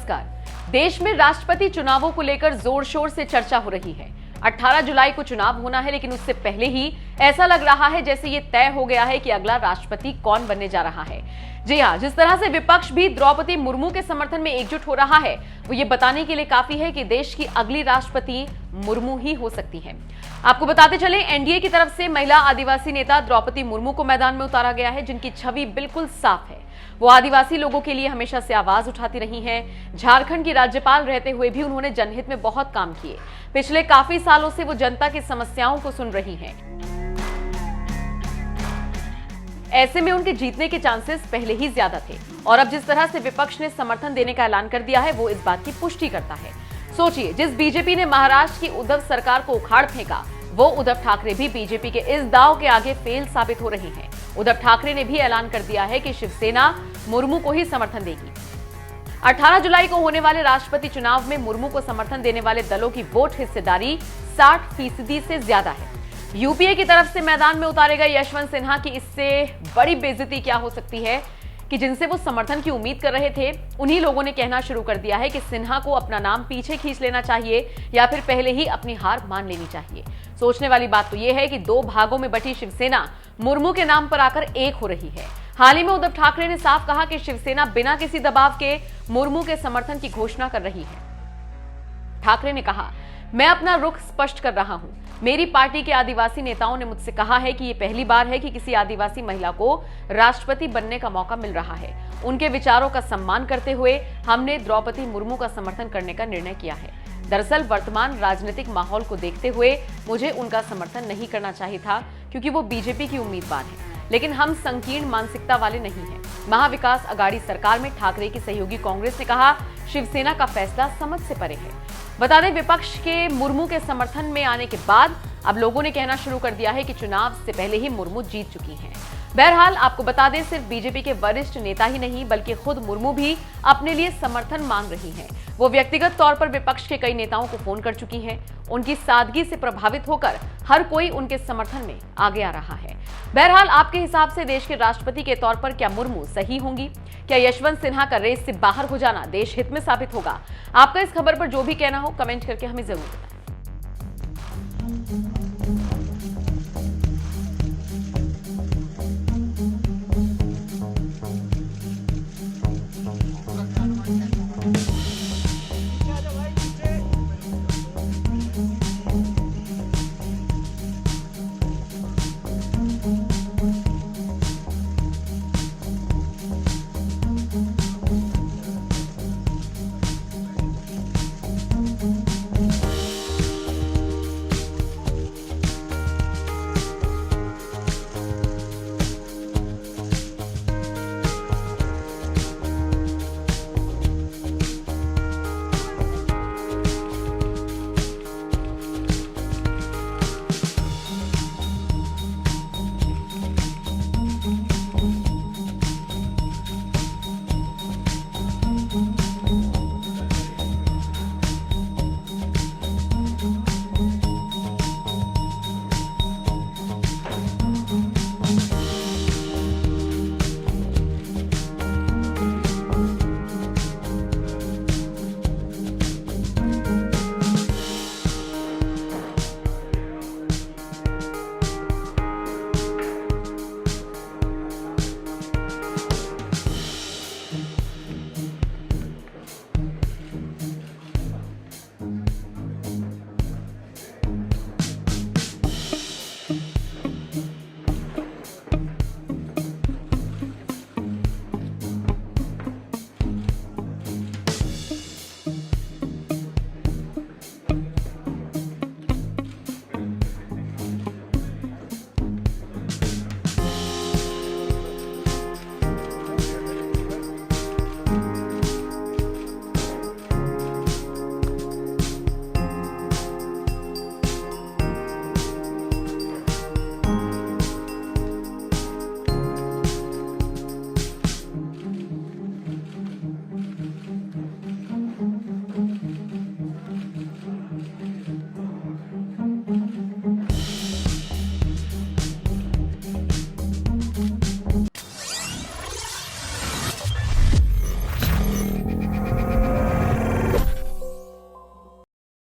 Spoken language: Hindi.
नमस्कार। देश में राष्ट्रपति चुनावों को लेकर जोर शोर से चर्चा हो रही है। 18 जुलाई को चुनाव होना है, लेकिन उससे पहले ही ऐसा लग रहा है जैसे ये तय हो गया है कि अगला राष्ट्रपति कौन बनने जा रहा है। जी हां, जिस तरह से विपक्ष भी द्रौपदी मुर्मू के समर्थन में एकजुट हो रहा है, वो ये बताने के लिए काफी है कि देश की अगली राष्ट्रपति मुर्मू ही हो सकती है। आपको बताते चले, एनडीए की तरफ से महिला आदिवासी नेता द्रौपदी मुर्मू को मैदान में उतारा गया है, जिनकी छवि बिल्कुल साफ है। वो आदिवासी लोगों के लिए हमेशा से आवाज उठाती रही हैं। झारखंड की राज्यपाल रहते हुए भी उन्होंने जनहित में बहुत काम किए। पिछले काफी सालों से वो जनता की समस्याओं को सुन रही हैं। ऐसे में उनके जीतने के चांसेस पहले ही ज्यादा थे, और अब जिस तरह से विपक्ष ने समर्थन देने का ऐलान कर दिया है, वो इस बात की पुष्टि करता है। सोचिए, जिस बीजेपी ने महाराष्ट्र की उद्धव सरकार को उखाड़ फेंका, वो उद्धव ठाकरे भी बीजेपी के इस दांव के आगे फेल साबित हो रहे हैं। उद्धव ठाकरे ने भी ऐलान कर दिया है कि शिवसेना मुर्मू को ही समर्थन देगी। 18 जुलाई को होने वाले राष्ट्रपति चुनाव में मुर्मू को समर्थन देने वाले दलों की वोट हिस्सेदारी 60% से ज्यादा है। यूपीए की तरफ से मैदान में उतारे गए यशवंत सिन्हा की इससे बड़ी बेइज्जती क्या हो सकती है कि जिनसे वो समर्थन की उम्मीद कर रहे थे, उन्हीं लोगों ने कहना शुरू कर दिया है कि सिन्हा को अपना नाम पीछे खींच लेना चाहिए या फिर पहले ही अपनी हार मान लेनी चाहिए। सोचने वाली बात तो यह है कि दो भागों में बटी शिवसेना मुर्मू के नाम पर आकर एक हो रही है। हाल ही में उद्धव ठाकरे ने साफ कहा कि शिवसेना बिना किसी दबाव के मुर्मू के समर्थन की घोषणा कर रही है। ठाकरे ने कहा, मैं अपना रुख स्पष्ट कर रहा हूं। मेरी पार्टी के आदिवासी नेताओं ने मुझसे कहा है कि ये पहली बार है कि किसी आदिवासी महिला को राष्ट्रपति बनने का मौका मिल रहा है। उनके विचारों का सम्मान करते हुए हमने द्रौपदी मुर्मू का समर्थन करने का निर्णय किया है। दरअसल वर्तमान राजनीतिक माहौल को देखते हुए मुझे उनका समर्थन नहीं करना चाहिए था, क्योंकि वो बीजेपी की उम्मीदवार हैं। लेकिन हम संकीर्ण मानसिकता वाले नहीं हैं। महाविकास अघाड़ी सरकार में ठाकरे की सहयोगी कांग्रेस ने कहा, शिवसेना का फैसला समझ से परे है। बता दें, विपक्ष के मुर्मू के समर्थन में आने के बाद अब लोगों ने कहना शुरू कर दिया है कि चुनाव से पहले ही मुर्मू जीत चुकी हैं। बहरहाल आपको बता दें, सिर्फ बीजेपी के वरिष्ठ नेता ही नहीं, बल्कि खुद मुर्मू भी अपने लिए समर्थन मांग रही हैं। वो व्यक्तिगत तौर पर विपक्ष के कई नेताओं को फोन कर चुकी हैं। उनकी सादगी से प्रभावित होकर हर कोई उनके समर्थन में आगे आ रहा है। बहरहाल आपके हिसाब से देश के राष्ट्रपति के तौर पर क्या मुर्मू सही होंगी? क्या यशवंत सिन्हा का रेस से बाहर हो जाना देश हित में साबित होगा? आपका इस खबर पर जो भी कहना हो, कमेंट करके हमें जरूर बताएं।